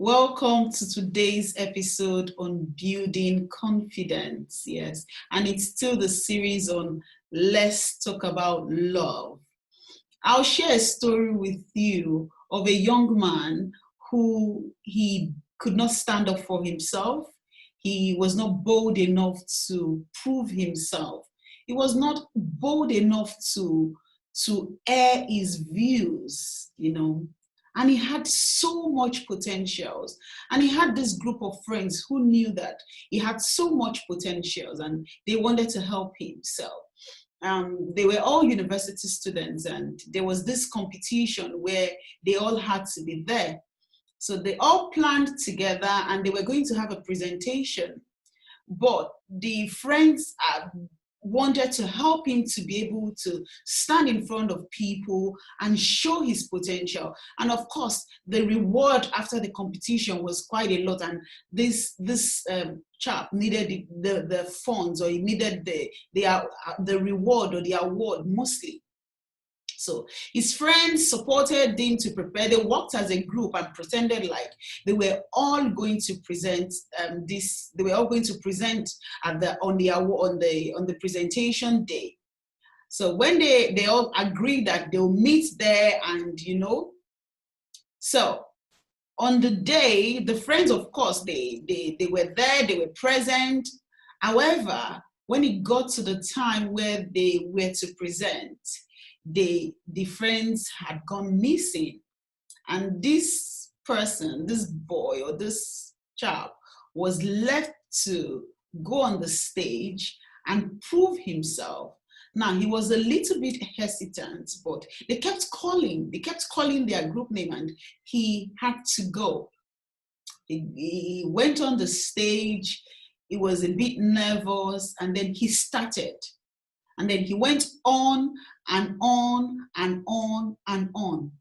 Welcome to today's episode on building confidence. Yes, and it's still the series on Let's Talk About Love. I'll share a story with you of a young man who he could not stand up for himself. He was not bold enough to prove himself. He was not bold enough to air his views, and he had so much potentials. And he had this group of friends who knew that he had so much potentials and they wanted to help himself. They were all university students, and there was this competition where they all had to be there. So they all planned together and they were going to have a presentation. But the friends wanted to help him to be able to stand in front of people and show his potential. And of course, the reward after the competition was quite a lot. And this chap needed the funds, or he needed the reward or the award mostly. So his friends supported him to prepare. They worked as a group and pretended like they were all going to present this. They were all going to present on the presentation day. So when they all agreed that they'll meet there, and so on the day, the friends, of course, they were there. They were present. However, when it got to the time where they were to present, the friends had gone missing, and this person, this boy or this chap, was left to go on the stage and prove himself. Now, he was a little bit hesitant, but they kept calling their group name, and he had to go. He went on the stage. He was a bit nervous, and then he started. And then he went on and on and on and on,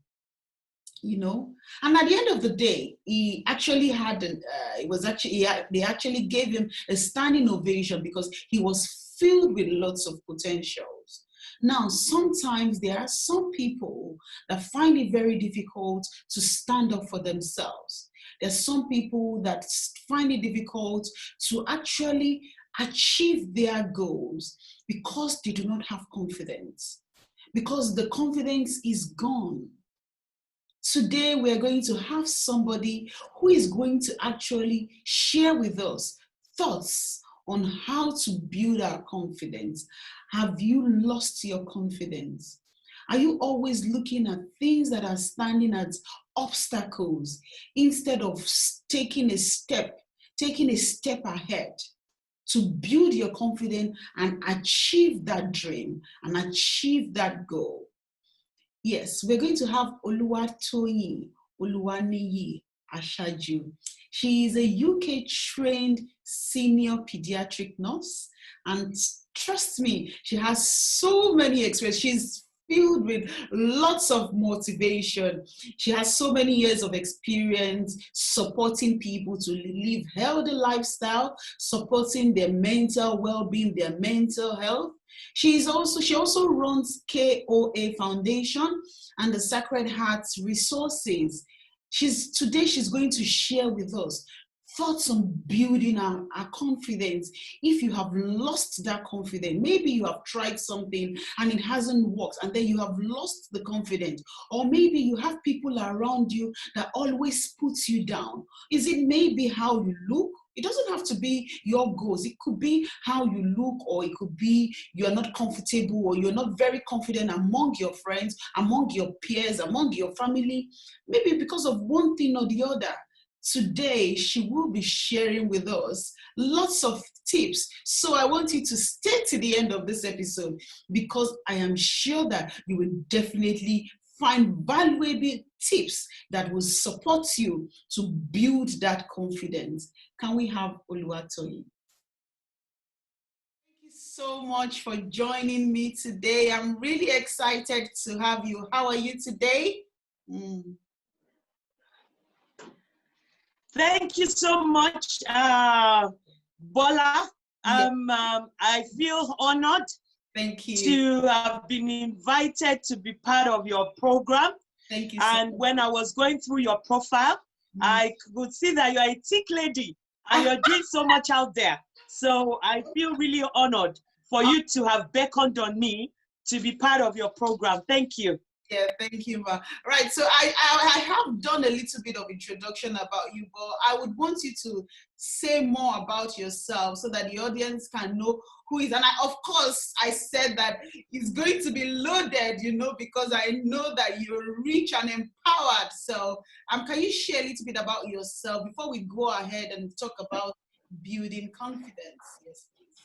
And at the end of the day, he actually had they actually gave him a standing ovation because he was filled with lots of potentials. Now, sometimes there are some people that find it very difficult to stand up for themselves. There's some people that find it difficult to actually achieve their goals because they do not have confidence, because the confidence is gone. Today, we are going to have somebody who is going to actually share with us thoughts on how to build our confidence. Have you lost your confidence? Are you always looking at things that are standing as obstacles instead of taking a step ahead to build your confidence and achieve that dream and achieve that goal? Yes, we're going to have Oluwatoyin Oluwaniyi Ashaju. She is a UK trained senior pediatric nurse, and trust me, she has so many experience. She's filled with lots of motivation. She has so many years of experience supporting people to live healthy lifestyle, supporting their mental well-being, their mental health. She also runs KOA Foundation and the Sacred Hearts Resources. Today she's going to share with us thoughts on building our confidence. If you have lost that confidence, maybe you have tried something and it hasn't worked, and then you have lost the confidence. Or maybe you have people around you that always puts you down. Is it maybe how you look? It doesn't have to be your goals. It could be how you look, or it could be you're not comfortable, or you're not very confident among your friends, among your peers, among your family, maybe because of one thing or the other. Today, she will be sharing with us lots of tips. So I want you to stay to the end of this episode, because I am sure that you will definitely find valuable tips that will support you to build that confidence. Can we have Oluwatoyin? Thank you so much for joining me today. I'm really excited to have you. How are you today? Thank you so much, Bola. I feel honored. Thank you. To have been invited to be part of your program. Thank you. And when I was going through your profile, I could see that you're a thick lady and you're doing so much out there. So I feel really honored for you to have beckoned on me to be part of your program. Thank you. Yeah, thank you, ma. Right, so I have done a little bit of introduction about you, but I would want you to say more about yourself so that the audience can know who is. And of course, I said that it's going to be loaded, because I know that you're rich and empowered. So can you share a little bit about yourself before we go ahead and talk about building confidence? Yes, please.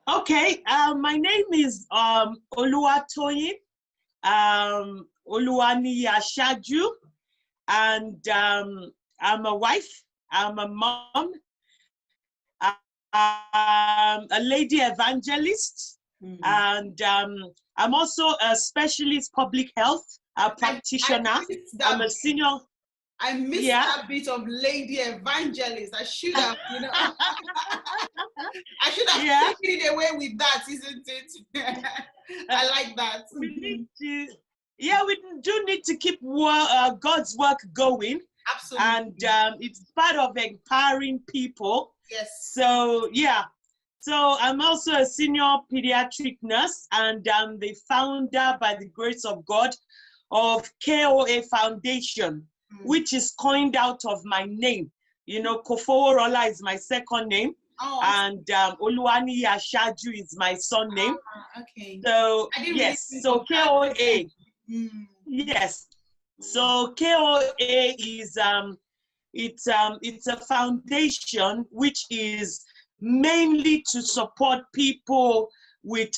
Okay, my name is Oluwatoyin. Oluwani Ashaju, and I'm a wife, I'm a mom, I'm a lady evangelist, and I'm also a specialist public health practitioner. I'm a senior. I missed that bit of lady evangelist. I should have, I should have taken it away with that, isn't it? I like that. We need to, we do need to keep God's work going. Absolutely. And it's part of empowering people. Yes. So, So I'm also a senior pediatric nurse, and I'm the founder, by the grace of God, of KOA Foundation, which is coined out of my name. Kofoworola is my second name. Oh, and Oluwani Ashaju is my son name. Okay. So yes, so KOA. Yes. So KOA is it's a foundation which is mainly to support people with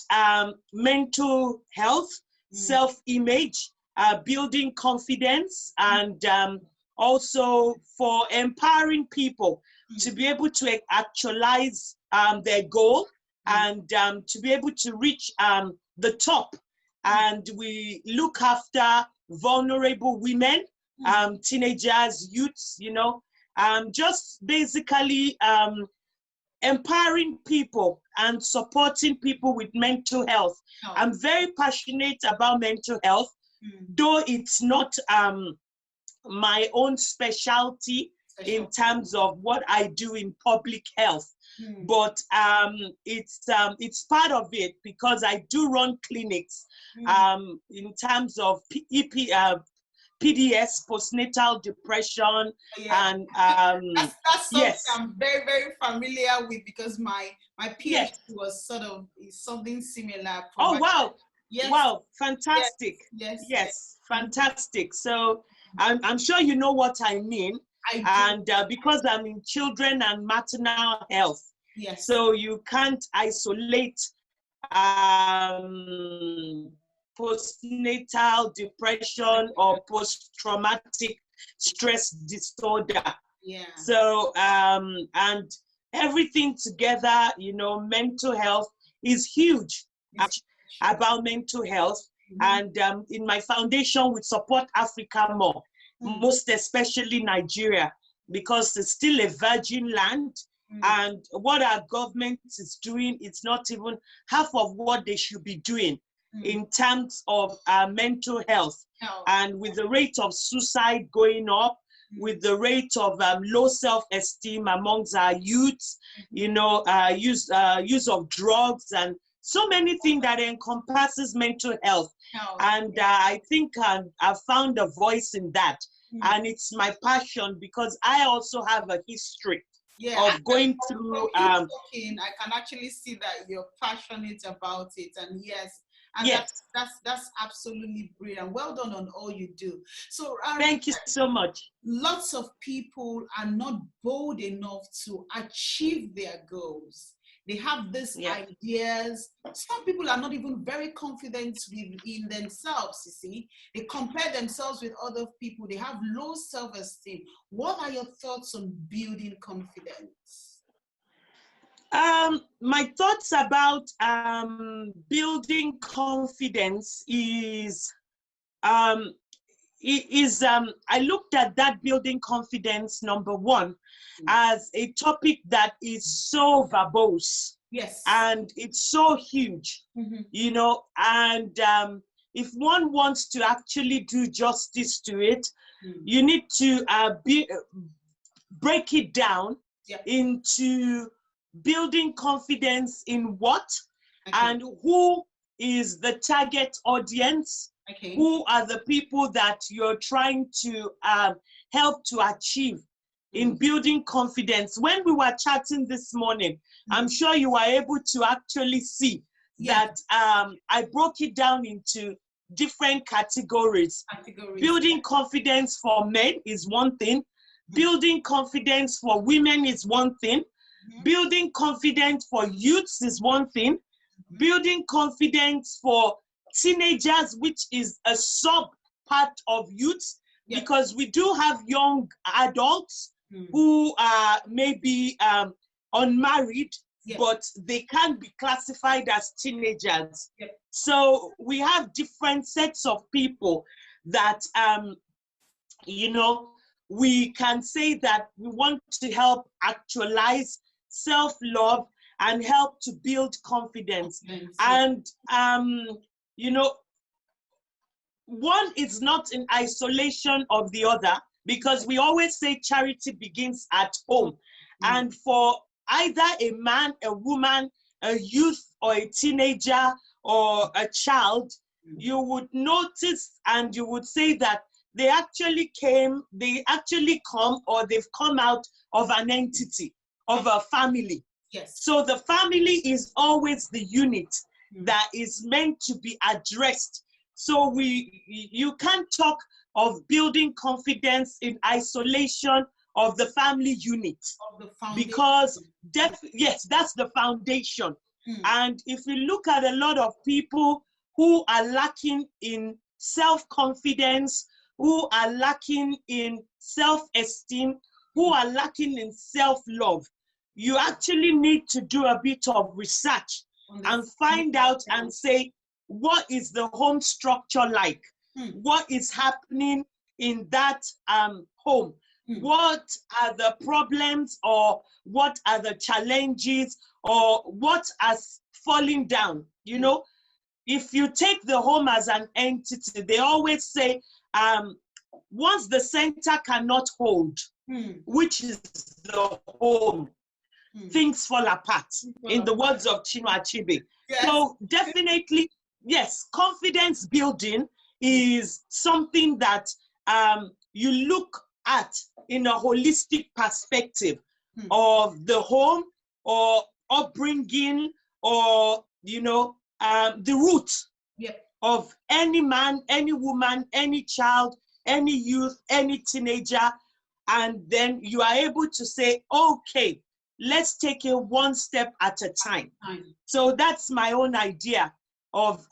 mental health, self-image, building confidence, and also for empowering people to be able to actualize their goal and to be able to reach the top. And we look after vulnerable women, teenagers, youths, just basically empowering people and supporting people with mental health. I'm very passionate about mental health, though it's not my own specialty in terms of what I do in public health. But it's part of it because I do run clinics in terms of PDS, postnatal depression, and that's something I'm very, very familiar with because my PhD was sort of something similar. Oh wow! Yes. Wow, fantastic! Yes. Fantastic. So I'm sure you know what I mean. And because I'm in children and maternal health, so you can't isolate postnatal depression or post-traumatic stress disorder. So and everything together, mental health is huge. About mental health, and in my foundation we support Africa more. Most especially Nigeria, because it's still a virgin land, and what our government is doing, it's not even half of what they should be doing in terms of mental health. And with the rate of suicide going up, with the rate of low self-esteem amongst our youths, use of drugs, and so many things that encompasses mental health. And I think I've found a voice in that. And it's my passion because I also have a history of going through. I can actually see that you're passionate about it. And that's absolutely brilliant. Well done on all you do. So thank you so much. Lots of people are not bold enough to achieve their goals. They have these ideas. Some people are not even very confident in themselves, you see. They compare themselves with other people. They have low self-esteem. What are your thoughts on building confidence? My thoughts about building confidence is, I looked at that building confidence, number one, as a topic that is so verbose. And it's so huge, and if one wants to actually do justice to it, you need to break it down into building confidence in what and who is the target audience, who are the people that you're trying to help to achieve in building confidence. When we were chatting this morning, I'm sure you were able to actually see that I broke it down into different categories. Building confidence for men is one thing. Building confidence for women is one thing. Building confidence for youths is one thing. Building confidence for teenagers, which is a sub part of youths, because we do have young adults who are maybe unmarried, but they can be classified as teenagers. So we have different sets of people that, you know, we can say that we want to help actualize self-love and help to build confidence. And, you know, one is not in isolation of the other, because we always say charity begins at home. And for either a man, a woman, a youth, or a teenager, or a child, you would notice and you would say that they actually come, or they've come out of an entity, of a family. So the family is always the unit that is meant to be addressed. So you can't talk of building confidence in isolation of the family unit, because yes, that's the foundation. And if you look at a lot of people who are lacking in self-confidence, who are lacking in self-esteem, who are lacking in self-love, you actually need to do a bit of research and find out and say, what is the home structure like? What is happening in that home? What are the problems, or what are the challenges, or what has fallen down? You know, if you take the home as an entity, they always say, once the center cannot hold, which is the home, things fall apart, in the words of Chinua Achebe. So definitely, yes, confidence building is something that you look at in a holistic perspective of the home, or upbringing, or, you know, the root of any man, any woman, any child, any youth, any teenager. And then you are able to say, okay, let's take it one step at a time. So that's my own idea of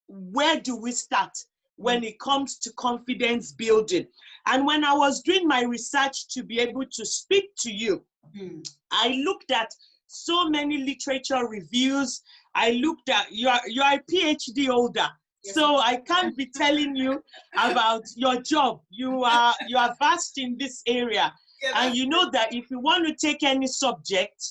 where do we start when it comes to confidence building. And when I was doing my research to be able to speak to you, I looked at so many literature reviews. I looked at, you are a PhD holder, so I can't be telling you about your job. You are vast in this area. And you know that if you want to take any subject,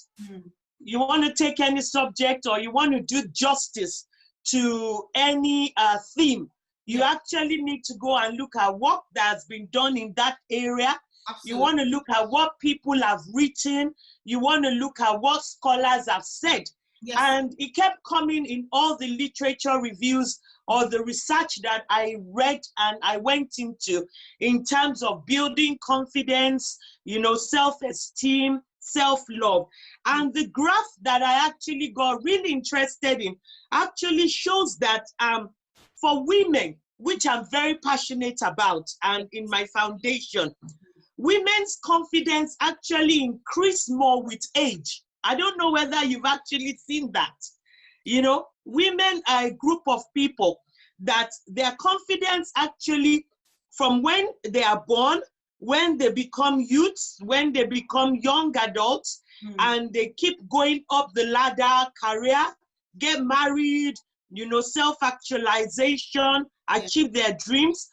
you want to take any subject, or you want to do justice to any theme, you actually need to go and look at what has been done in that area. You want to look at what people have written. You want to look at what scholars have said. And it kept coming in all the literature reviews or the research that I read and I went into in terms of building confidence, you know, self-esteem, self-love. And the graph that I actually got really interested in actually shows that for women, which I'm very passionate about, and in my foundation, women's confidence actually increase more with age. I don't know whether you've actually seen that. You know, women are a group of people that their confidence actually, from when they are born, when they become youths, when they become young adults, and they keep going up the ladder, career, get married, you know, self-actualization, achieve their dreams.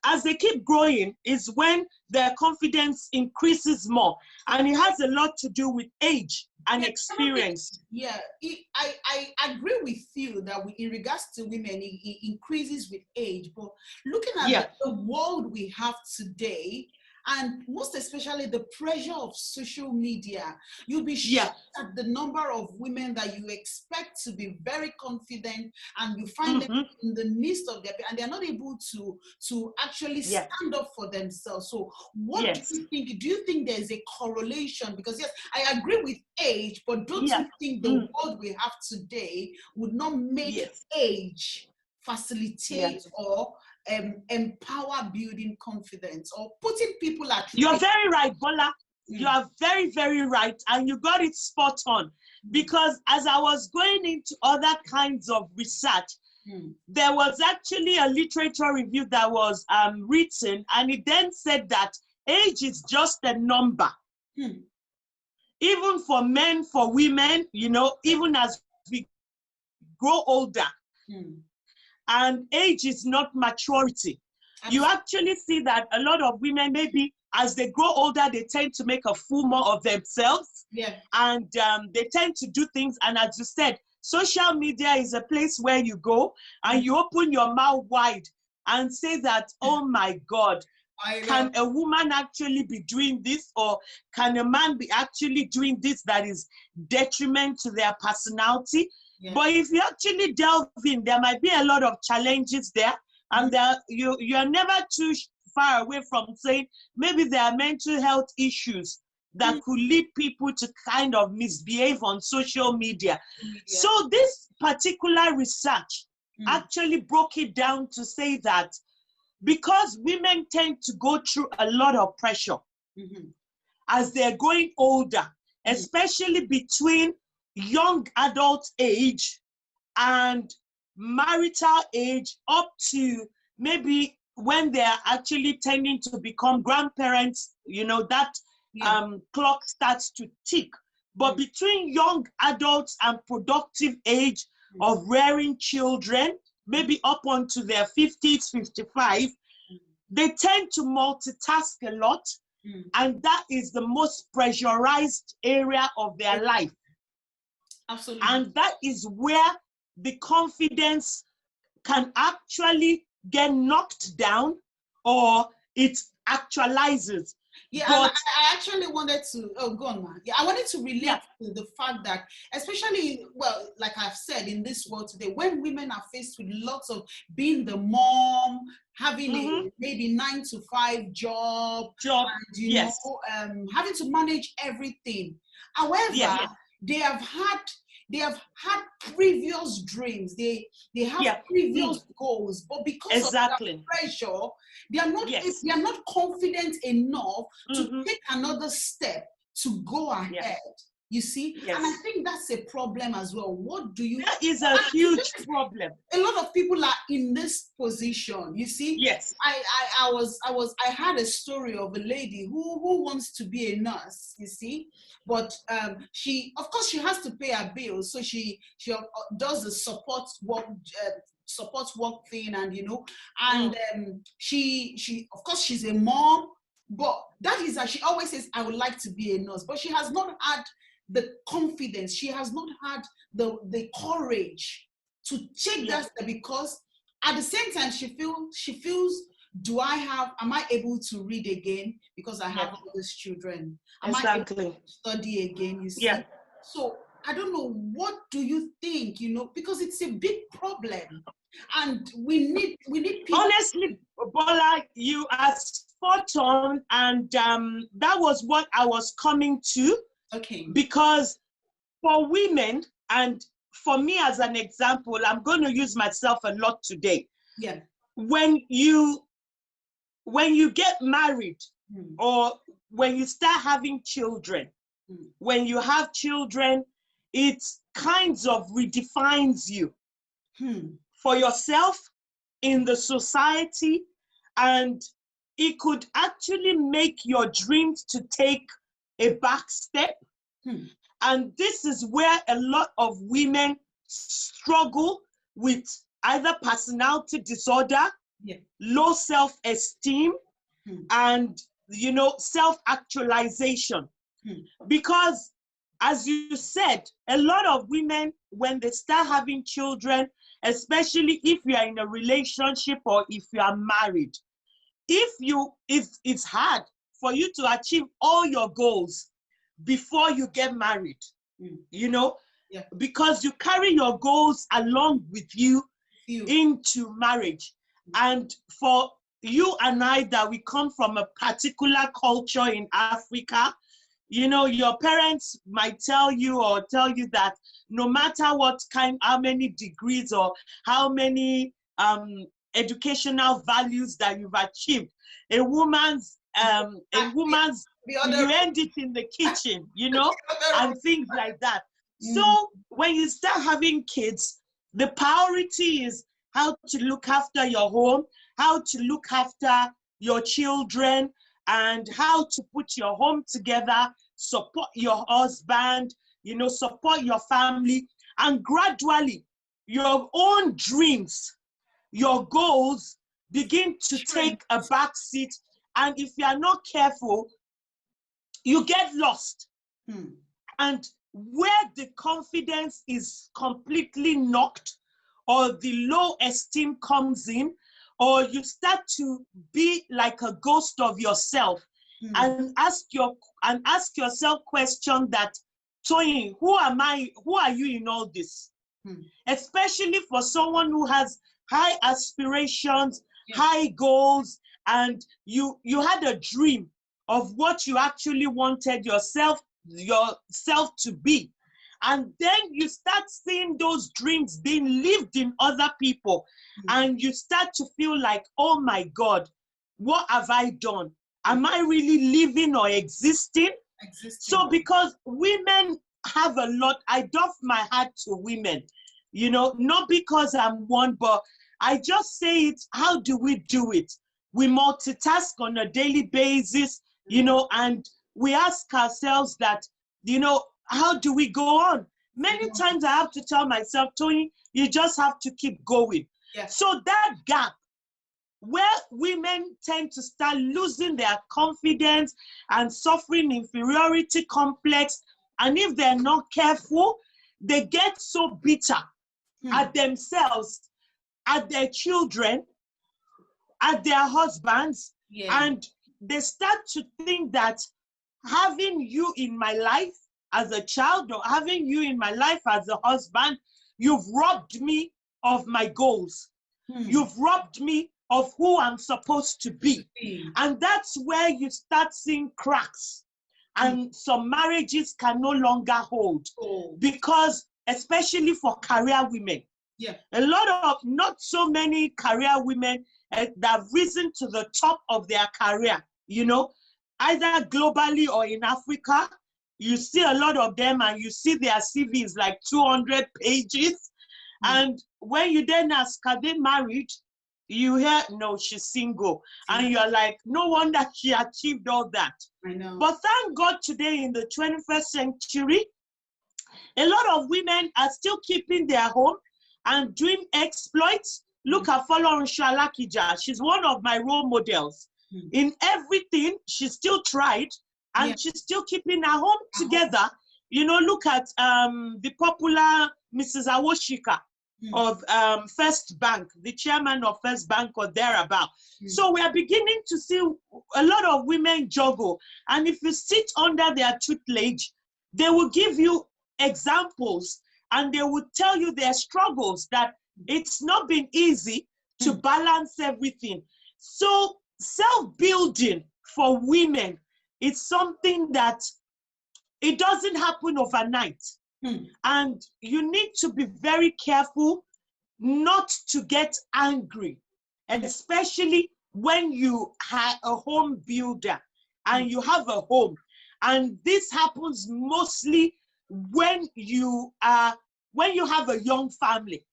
As they keep growing is when their confidence increases more. And it has a lot to do with age. and Yeah, experienced. yeah, I agree with you that in regards to women, it increases with age. But looking at Yeah, the world we have today, and most especially the pressure of social media, you'll be yeah. shocked at the number of women that you expect to be very confident, and you find them Mm-hmm. in the midst of their, and they're not able to actually Yeah. stand up for themselves. So what do Yes. you think? Do you think there's a correlation? Because yes, I agree with age, but don't Yeah. you think the Mm. world we have today would not make Yes. age Yeah. facilitate or empower building confidence or putting people at You're risk? very right, Bola. You Mm, are very, very right. And you got it spot on. mm, Because as I was going into other kinds of research, mm, there was actually a literature review that was written, and it then said that age is just a number. mm. Even for men, for women, even as we grow older, Mm. and age is not maturity. You Absolutely. actually see that a lot of women, maybe as they grow older, they tend to make a fool more of themselves, Yeah. and they tend to do things. And as you said, social media is a place where you go and you open your mouth wide and say that, oh my God, I know. can a woman actually be doing this, or can a man be actually doing this that is detriment to their personality? Yeah. But if you actually delve in, there might be a lot of challenges there, and you're never too far away from saying maybe there are mental health issues that could lead people to kind of misbehave on social media. Media. So this particular research Mm. actually broke it down to say that because women tend to go through a lot of pressure Mhm. as they're going older, especially between young adult age and marital age up to maybe when they're actually tending to become grandparents, that Yeah. clock starts to tick. But between young adults and productive age of rearing children, maybe up onto their 50s, 55, they tend to multitask a lot, and that is the most pressurized area of their life. Absolutely. And that is where the confidence can actually get knocked down, or it actualizes. Yeah, and But I actually wanted to, oh, go on, ma. Yeah, I wanted to relate yeah, to the fact that, especially, well, like I've said, in this world today, when women are faced with lots of being the mom, having a maybe 9 to 5 job, job, and yes, having to manage everything. However, yeah, they have had they have had previous dreams. They have yeah, previous goals, but because of that exactly, pressure, yes, they are not confident enough to mm-hmm. take another step to go Yeah, ahead. You see, and I yes. think that's a problem as well. What do you? That is a huge problem. A lot of people are in this position. You see, Yes. I had a story of a lady who wants to be a nurse. You see, but she, of course, she has to pay her bills, so she does the support work thing, and and she of course she's a mom, but that is that she always says, I would like to be a nurse, but she has not had the confidence, she has not had the courage to take Yeah, that step, because at the same time she feels, am I able to read again because I have yeah, all these children? Am I able exactly. to study again? You Yeah. see? So I don't know, what do you think? Because it's a big problem, and we need people. Honestly, Bola, you are spot on, and that was what I was coming to, Okay. because for women, and for me as an example, I'm going to use myself a lot today. Yeah. When you get married, or when you start having children, when you have children, it kinds of redefines you for yourself, in the society, and it could actually make your dreams to take a back step. And this is where a lot of women struggle with either personality disorder, low self-esteem, and self-actualization. Because as you said, a lot of women, when they start having children, especially if you are in a relationship or if you are married, if it's hard for you to achieve all your goals before you get married, you know, because you carry your goals along with you into marriage. And for you and I, that we come from a particular culture in Africa, you know, your parents might tell you that no matter what kind, how many degrees or how many educational values that you've achieved, a woman's you end it in the kitchen, you know, and things like that. So when you start having kids, the priority is how to look after your home, how to look after your children, and how to put your home together, support your husband, you know, support your family, and gradually your own dreams, your goals begin to take a back seat. And if you are not careful, you get lost. And where the confidence is completely knocked, or the low esteem comes in, or you start to be like a ghost of yourself, and ask yourself question that, Toyin, who am I? Who are you in all this? Especially for someone who has high aspirations, high goals, and you had a dream of what you actually wanted yourself to be. And then you start seeing those dreams being lived in other people, and you start to feel like, oh my God, what have I done? Am I really living or existing? So because women have a lot, I doff my hat to women, you know, not because I'm one, but I just say it, how do we do it? We multitask on a daily basis, you know, and we ask ourselves that, you know, how do we go on? Many times I have to tell myself, Tony, you just have to keep going. So that gap where women tend to start losing their confidence and suffering inferiority complex, and if they're not careful, they get so bitter at themselves, at their children, at their husbands, and they start to think that having you in my life as a child, or having you in my life as a husband, you've robbed me of my goals. You've robbed me of who I'm supposed to be. And that's where you start seeing cracks. And some marriages can no longer hold. Because, especially for career women, a lot of, not so many career women that have risen to the top of their career, you know, either globally or in Africa. You see a lot of them, and you see their CVs like 200 pages. And when you then ask, are they married? You hear, no, she's single. And you're like, no wonder she achieved all that. I know. But thank God today in the 21st century, a lot of women are still keeping their home and doing exploits. Look at Folorunsho Alakija. She's one of my role models. In everything, she still tried, and she's still keeping her home together. You know, look at the popular Mrs. Awoshika of First Bank, the chairman of First Bank or thereabout. So we are beginning to see a lot of women juggle. And if you sit under their tutelage, they will give you examples, and they will tell you their struggles, that it's not been easy to balance everything. So self-building for women is something that it doesn't happen overnight. And you need to be very careful not to get angry, especially when you are a home builder and you have a home. And this happens mostly when you have a young family.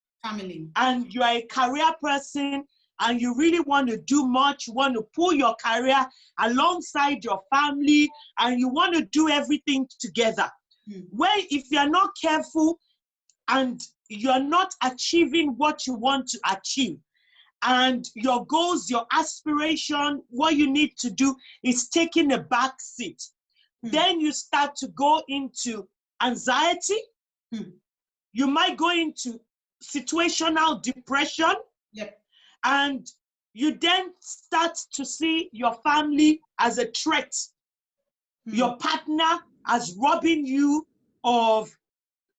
And you are a career person, and you really want to do much, you want to pull your career alongside your family, and you want to do everything together. Where if you're not careful and you're not achieving what you want to achieve, and your goals, your aspiration, what you need to do is taking a back seat, then you start to go into anxiety. You might go into situational depression. Yep. And you then start to see your family as a threat, your partner as robbing you of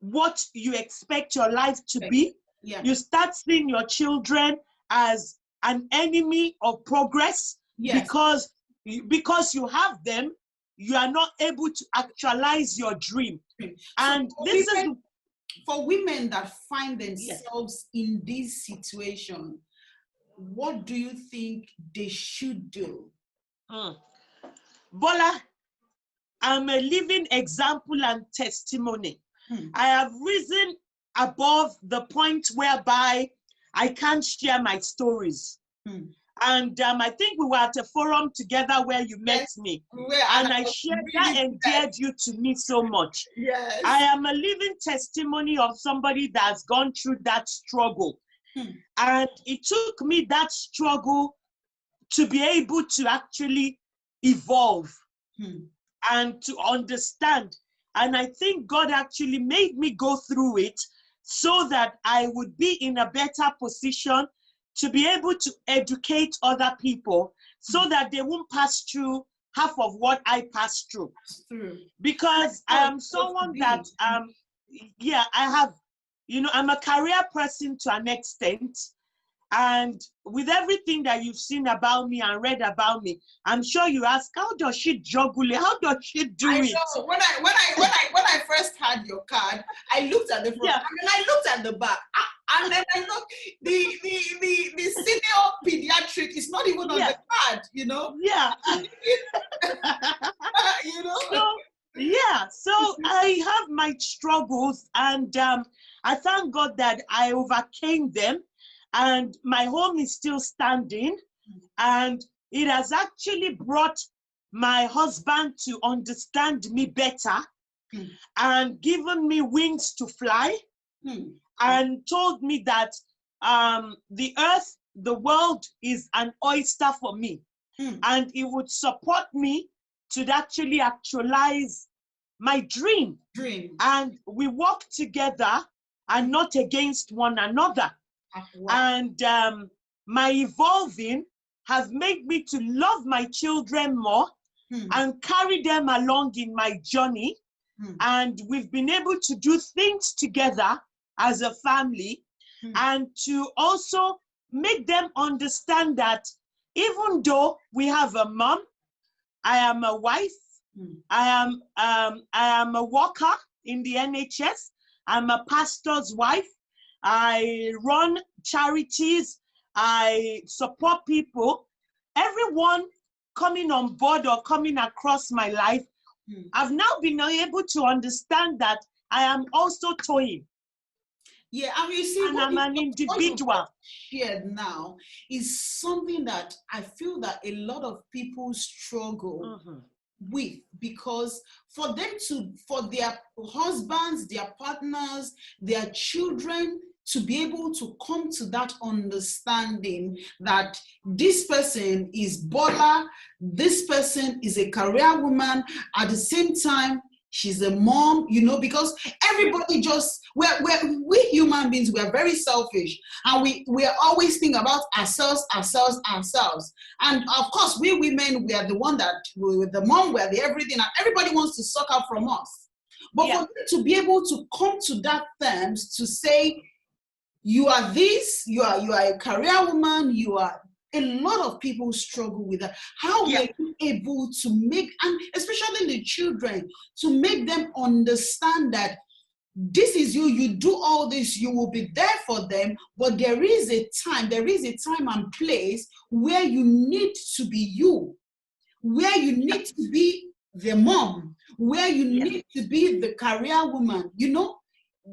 what you expect your life to be. Yeah. You start seeing your children as an enemy of progress. Yes. Because you have them, you are not able to actualize your dream. And so this is for women that find themselves in this situation, what do you think they should do? Bola, I'm a living example and testimony. I have risen above the point whereby I can't share my stories. And I think we were at a forum together where you met me. And I shared that endeared you to me so much. Yes. I am a living testimony of somebody that's gone through that struggle. And it took me that struggle to be able to actually evolve and to understand. And I think God actually made me go through it so that I would be in a better position to be able to educate other people so that they won't pass through half of what I passed through. Because I am someone that, I have, I'm a career person to an extent. And with everything that you've seen about me and read about me, I'm sure you ask, how does she juggle it? How does she do it? I know. When I first had your card, I looked at the front and then I looked at the back. And then I looked, the senior pediatric is not even on the card, Yeah. So I have my struggles, and I thank God that I overcame them, and my home is still standing, and it has actually brought my husband to understand me better and given me wings to fly and told me that the earth, the world is an oyster for me, and it would support me to actually actualize my dream. And we work together and not against one another. And my evolving has made me to love my children more and carry them along in my journey. And we've been able to do things together as a family and to also make them understand that even though we have a mom, I am a wife, I am a worker in the NHS, I'm a pastor's wife, I run charities, I support people. Everyone coming on board or coming across my life, I've now been able to understand that I am also toying. Yeah, and you see, and I'm an individual. What you shared now is something that I feel that a lot of people struggle with, because for their husbands, their partners, their children to be able to come to that understanding that this person is Bola, this person is a career woman, at the same time she's a mom, because everybody we human beings, we are very selfish, and we are always think about ourselves. And of course, we women, we are the one that, with the mom, we are the everything, and everybody wants to suck up from us. But for you to be able to come to that terms, to say, you are this, you are a career woman, you are, a lot of people struggle with that. How were you able to make, and especially the children, to make them understand that this is you do all this, you will be there for them, but there is a time and place where you need to be you, where you need to be the mom, where you need to be the career woman,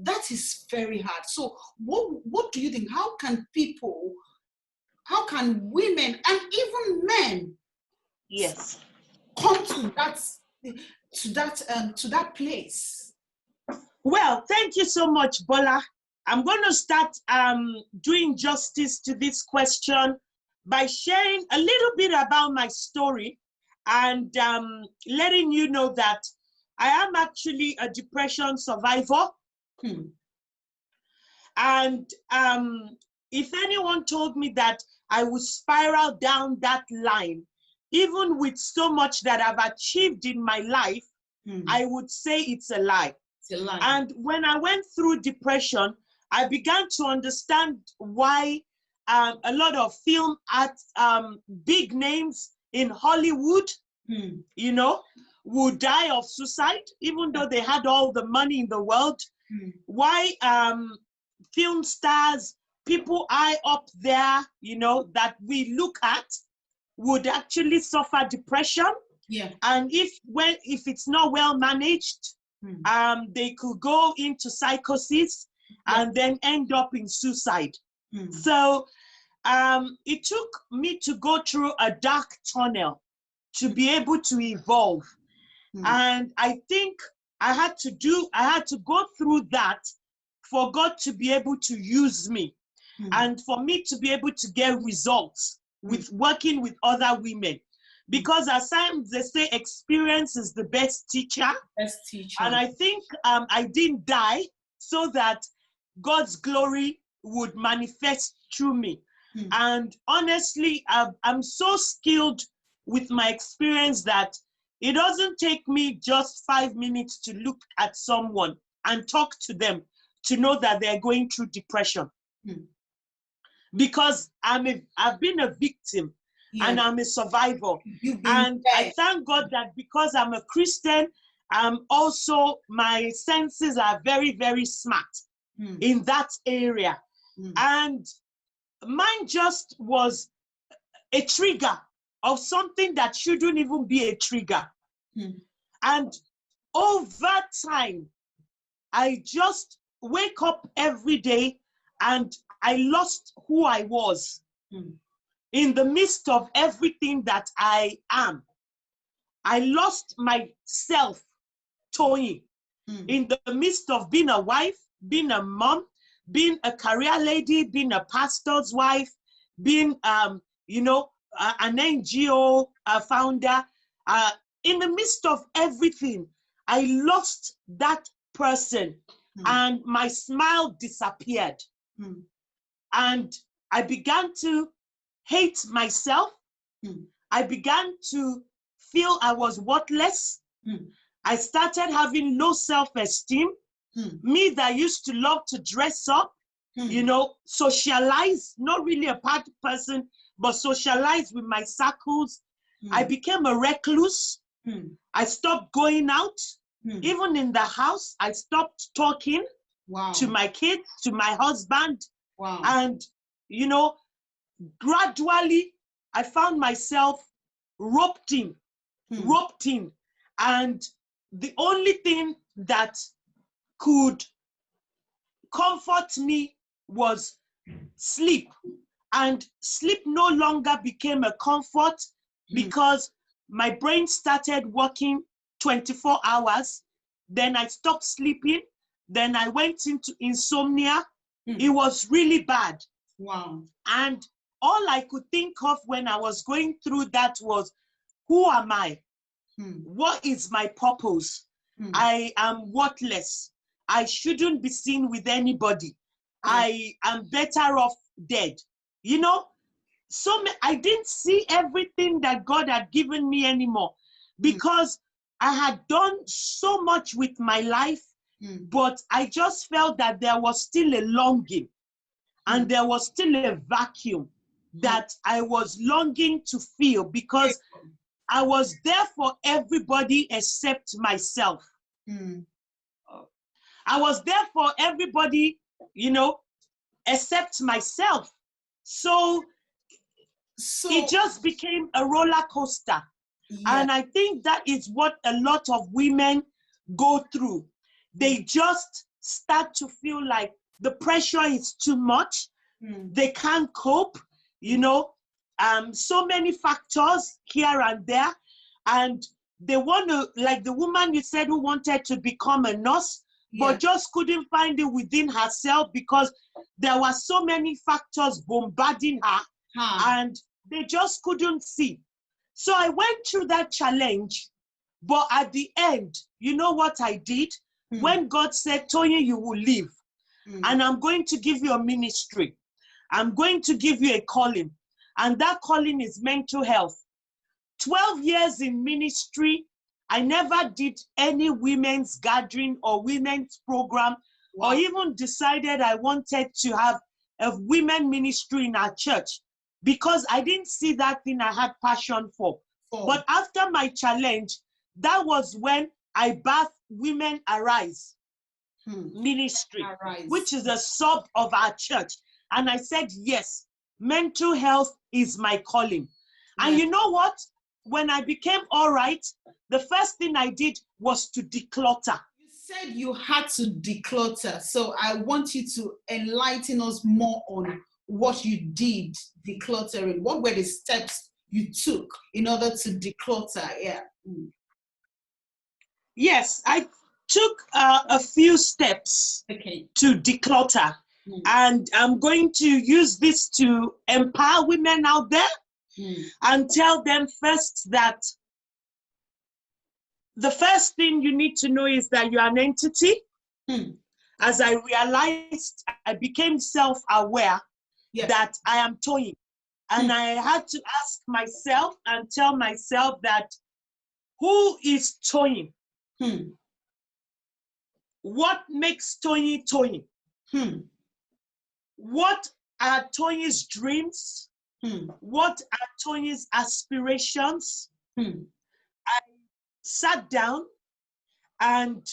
that is very hard. So what do you think? How can women and even men come to that place? Well, thank you so much, Bola. I'm going to start doing justice to this question by sharing a little bit about my story and letting you know that I am actually a depression survivor. And if anyone told me that I would spiral down that line, even with so much that I've achieved in my life, I would say it's a lie. It's a lie. And when I went through depression, I began to understand why a lot of film big names in Hollywood, you know, would die of suicide, even though they had all the money in the world. Why film stars, people high up there, you know, that we look at, would actually suffer depression. Yeah. And if it's not well managed, they could go into psychosis and then end up in suicide. So it took me to go through a dark tunnel to be able to evolve. And I think I had to go through that for God to be able to use me and for me to be able to get results with working with other women. Because at times they say experience is the best teacher. Best teacher. And I think I didn't die so that God's glory would manifest through me. And honestly, I'm so skilled with my experience that it doesn't take me just 5 minutes to look at someone and talk to them to know that they're going through depression. Because I've been a victim. Yeah. And I'm a survivor. And I thank God that because I'm a Christian, also my senses are very, very smart in that area. And mine just was a trigger of something that shouldn't even be a trigger. And over time, I just wake up every day and I lost who I was. In the midst of everything that I am, I lost myself towing. In the midst of being a wife, being a mom, being a career lady, being a pastor's wife, being, an NGO founder. In the midst of everything, I lost that person and my smile disappeared. And I began to hate myself. I began to feel I was worthless. I started having low self-esteem. Me that used to love to dress up, socialize, not really a party person, but socialize with my circles. I became a recluse. I stopped going out. Even in the house, I stopped talking to my kids, to my husband. And, gradually, I found myself roped in. And the only thing that could comfort me was sleep. And sleep no longer became a comfort because my brain started working 24 hours. Then I stopped sleeping. Then I went into insomnia. It was really bad. And all I could think of when I was going through that was, who am I? What is my purpose? I am worthless. I shouldn't be seen with anybody. I am better off dead. So I didn't see everything that God had given me anymore because I had done so much with my life, but I just felt that there was still a longing and there was still a vacuum that I was longing to feel because I was there for everybody except myself. I was there for everybody, except myself. So it just became a roller coaster. And I think that is what a lot of women go through. They just start to feel like the pressure is too much. They can't cope, so many factors here and there. And they want to, like the woman you said who wanted to become a nurse, but just couldn't find it within herself because there were so many factors bombarding her and they just couldn't see. So I went through that challenge But at the end, you know what I did? When God said, Tony, you will leave, and I'm going to give you a ministry. I'm going to give you a calling. And that calling is mental health. 12 years in ministry, I never did any women's gathering or women's program, or even decided I wanted to have a women ministry in our church, because I didn't see that thing I had passion for. But after my challenge, that was when I birthed Women Arise ministry, which is a sub of our church. And I said, yes, mental health is my calling. And you know what? When I became all right, the first thing I did was to declutter. You said you had to declutter. So I want you to enlighten us more on what you did decluttering. What were the steps you took in order to declutter? Yes, I took a few steps to declutter. And I'm going to use this to empower women out there and tell them first that the first thing you need to know is that you're an entity. As I realized, I became self-aware that I am Tony. And I had to ask myself and tell myself that, who is Tony? What makes Tony Tony? What are Tony's dreams? What are Tony's aspirations? I sat down and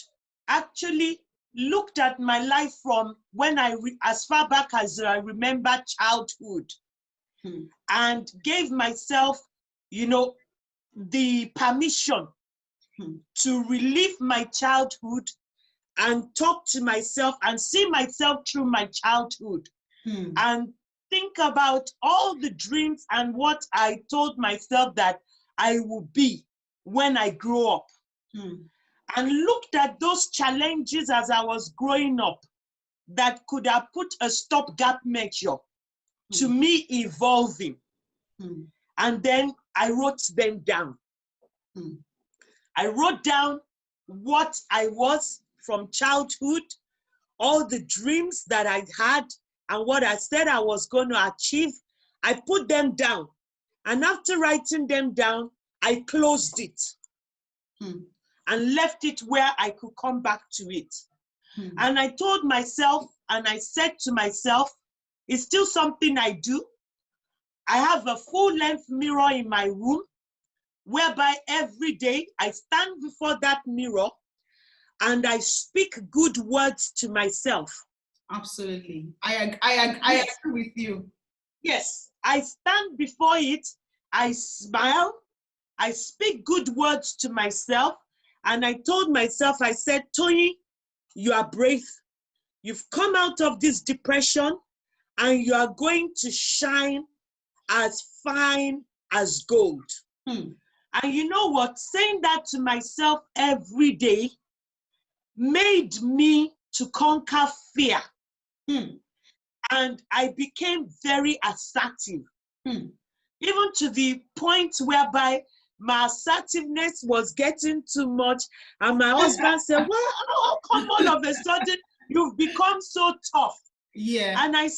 actually looked at my life from when as far back as I remember childhood, and gave myself, the permission to relive my childhood and talk to myself and see myself through my childhood and think about all the dreams and what I told myself that I would be when I grow up. And looked at those challenges as I was growing up that could have put a stopgap measure to me evolving. And then I wrote them down. I wrote down what I was from childhood, all the dreams that I had, and what I said I was going to achieve. I put them down. And after writing them down, I closed it and left it where I could come back to it. And I told myself, and I said to myself, it's still something I do. I have a full-length mirror in my room, whereby every day I stand before that mirror and I speak good words to myself. Absolutely. I agree with you. Yes, I stand before it, I smile, I speak good words to myself, and I told myself, I said, Tony, you are brave. You've come out of this depression and you are going to shine as fine as gold. And you know what? Saying that to myself every day made me to conquer fear. And I became very assertive. Even to the point whereby my assertiveness was getting too much. And my husband said, well, how come all of a sudden you've become so tough? And I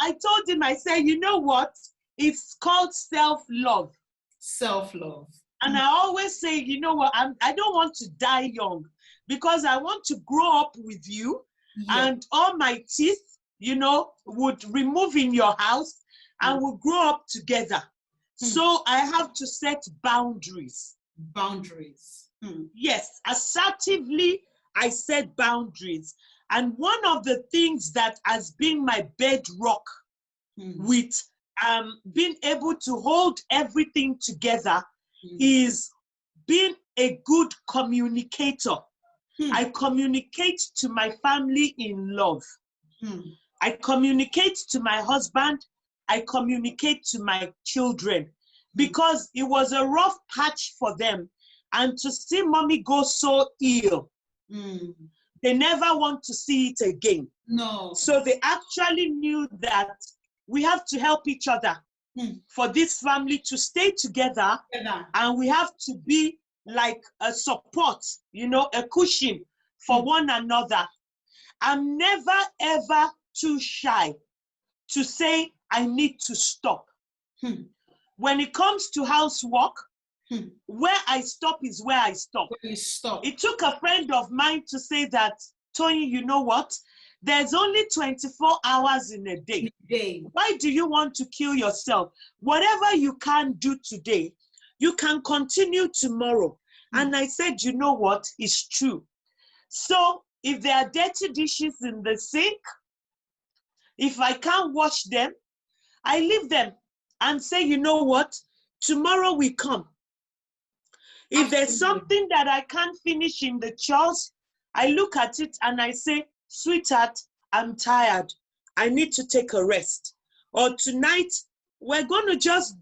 told him, I said, you know what? It's called self-love. Self-love. And I always say, you know what? I don't want to die young, because I want to grow up with you and all my teeth, would remove in your house and we'll grow up together. So I have to set boundaries. Boundaries. Yes, assertively, I set boundaries. And one of the things that has been my bedrock with being able to hold everything together is being a good communicator. I communicate to my family in love. I communicate to my husband. I communicate to my children, because it was a rough patch for them. And to see mommy go so ill, they never want to see it again. No. So they actually knew that we have to help each other for this family to stay together, and we have to be like a support, you know, a cushion for one another. I'm never ever too shy to say I need to stop. When it comes to housework, where I stop is where I stop. Where you stop. It took a friend of mine to say that, Tony, you know what? There's only 24 hours in a day. Why do you want to kill yourself? Whatever you can do today, you can continue tomorrow. And I said, you know what? It's true. So if there are dirty dishes in the sink, if I can't wash them, I leave them and say, you know what? Tomorrow we come. If there's something that I can't finish in the chores, I look at it and I say, sweetheart, I'm tired. I need to take a rest. Or tonight, we're going to just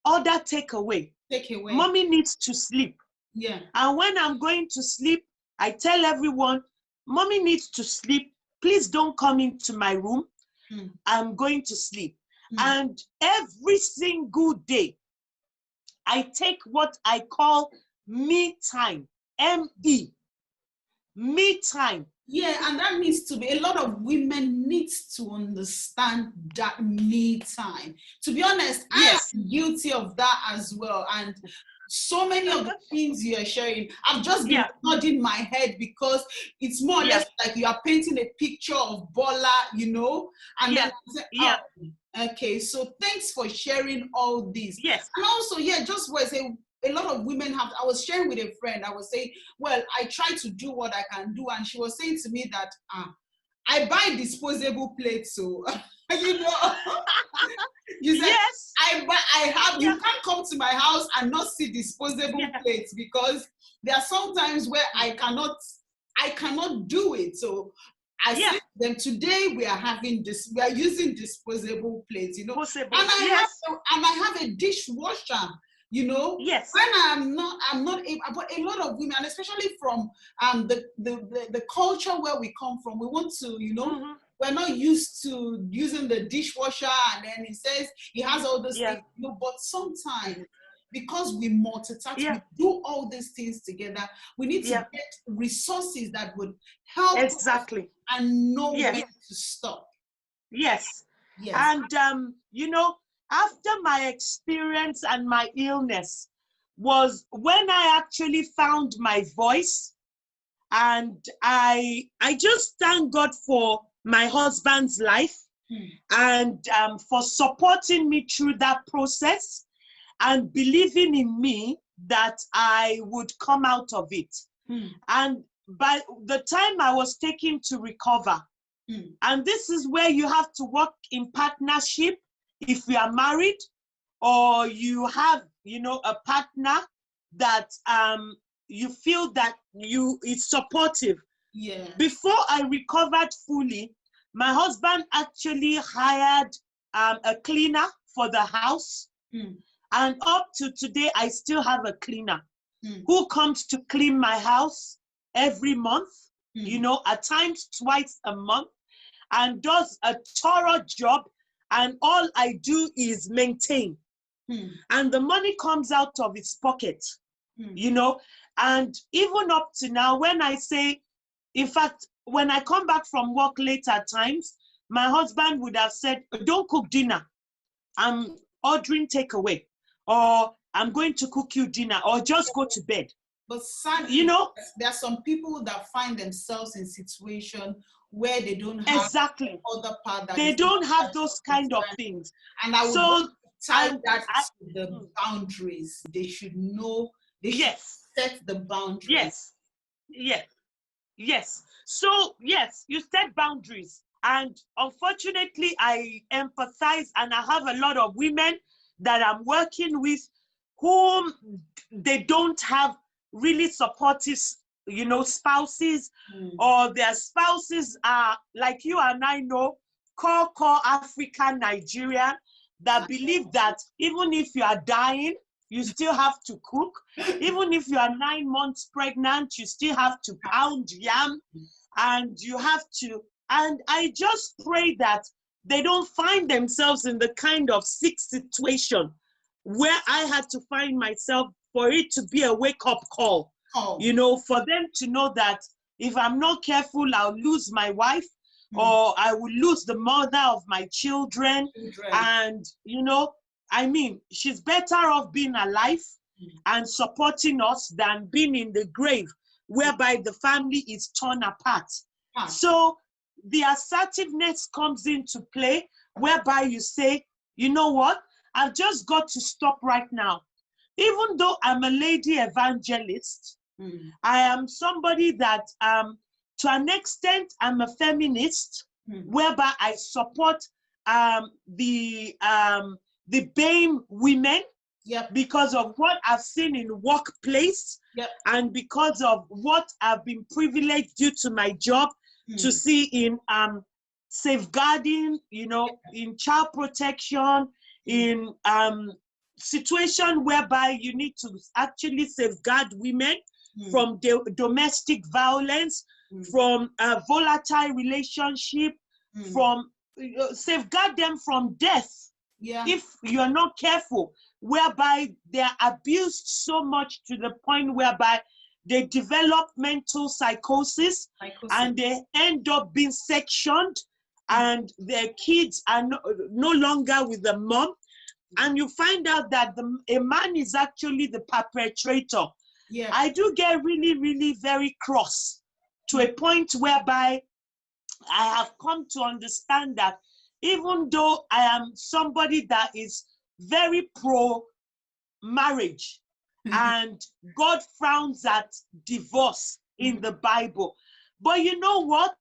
order takeaway. Takeaway. Mommy needs to sleep. Yeah. And when I'm going to sleep, I tell everyone, Mommy needs to sleep. Please don't come into my room. I'm going to sleep. And every single day, I take what I call me time. M-E. Me time. Yeah, and that needs to be, a lot of women need to understand that me time. To be honest, yes. I am guilty of that as well. And so many of the things you are sharing, I've just been nodding my head because it's more or less like you are painting a picture of Bola, you know, and then I say, oh, okay, so thanks for sharing all this. Yes. And also, just what I say, a lot of women have, I was sharing with a friend, I was saying, well, I try to do what I can do. And she was saying to me that, I buy disposable plates, so, you know, you said, yes. you can't come to my house and not see disposable plates, because there are some times where I cannot do it. So I said to them, today we are using disposable plates, you know, and I have a dishwasher. You know, when I'm not able, but a lot of women, and especially from the culture where we come from, we want to, you know, we're not used to using the dishwasher, and then it says he has all those things, you know, but sometimes because we multitask, we do all these things together, we need to get resources that would help us and know when to stop. Yes. And you know, after my experience and my illness was when I actually found my voice, and I just thank God for my husband's life and for supporting me through that process and believing in me that I would come out of it. And by the time I was taken to recover, and this is where you have to work in partnership. If you are married or you have, you know, a partner that you feel that is supportive. Yeah. Before I recovered fully, my husband actually hired a cleaner for the house. And up to today, I still have a cleaner who comes to clean my house every month, you know, at times twice a month, and does a thorough job. And all I do is maintain. And the money comes out of his pocket, you know. And even up to now, when I say, in fact, when I come back from work late at times, my husband would have said, don't cook dinner. I'm ordering takeaway, or I'm going to cook you dinner, or just go to bed. But sadly, you know, there are some people that find themselves in situation where they don't have other part. They don't have those kind of things. And I would tie that to the boundaries. They should know, they should set the boundaries. Yes. So, yes, you set boundaries. And unfortunately, I empathize, and I have a lot of women that I'm working with whom they don't have really supportive, you know, spouses, or their spouses are, like you and I know, core African Nigerian, that believe that even if you are dying, you still have to cook. Even if you are 9 months pregnant, you still have to pound yam, and you have to, and I just pray that they don't find themselves in the kind of sick situation where I had to find myself for it to be a wake-up call, you know, for them to know that if I'm not careful, I'll lose my wife, or I will lose the mother of my children. And, you know, I mean, she's better off being alive and supporting us than being in the grave, whereby the family is torn apart. So the assertiveness comes into play, whereby you say, you know what, I've just got to stop right now. Even though I'm a lady evangelist, I am somebody that, to an extent, I'm a feminist, whereby I support the BAME women, because of what I've seen in workplace, and because of what I've been privileged due to my job to see in safeguarding, you know, in child protection, in situation whereby you need to actually safeguard women from domestic violence, from a volatile relationship, from safeguard them from death. If you're not careful, whereby they're abused so much to the point whereby they develop mental psychosis, and they end up being sectioned, and their kids are no longer with the mom. And you find out that a man is actually the perpetrator. I do get really, really very cross, to a point whereby I have come to understand that even though I am somebody that is very pro-marriage, and God frowns at divorce in the Bible, but you know what?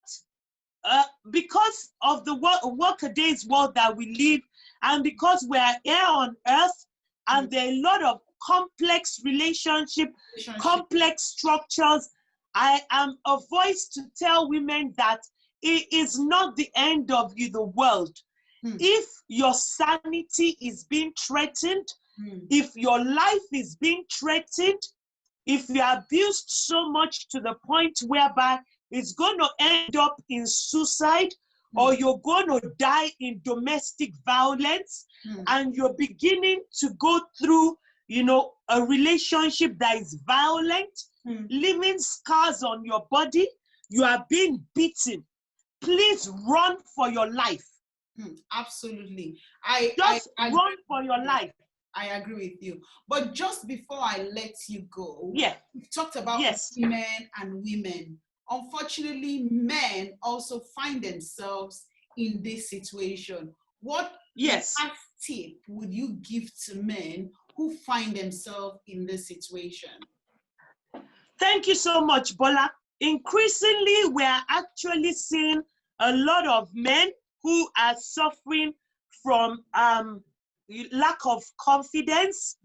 Because of the work-a-day's world that we live, and because we're here on earth, and there are a lot of complex relationships, complex structures, I am a voice to tell women that it is not the end of the world. If your sanity is being threatened, if your life is being threatened, if you're abused so much to the point whereby it's going to end up in suicide, or you're going to die in domestic violence, and you're beginning to go through, you know, a relationship that is violent, leaving scars on your body, you are being beaten, please run for your life. Absolutely. Just run for your life. I agree with you. But just before I let you go, we've talked about women and women. Unfortunately, men also find themselves in this situation. What last tip would you give to men who find themselves in this situation? Thank you so much, Bola. Increasingly, we're actually seeing a lot of men who are suffering from lack of confidence,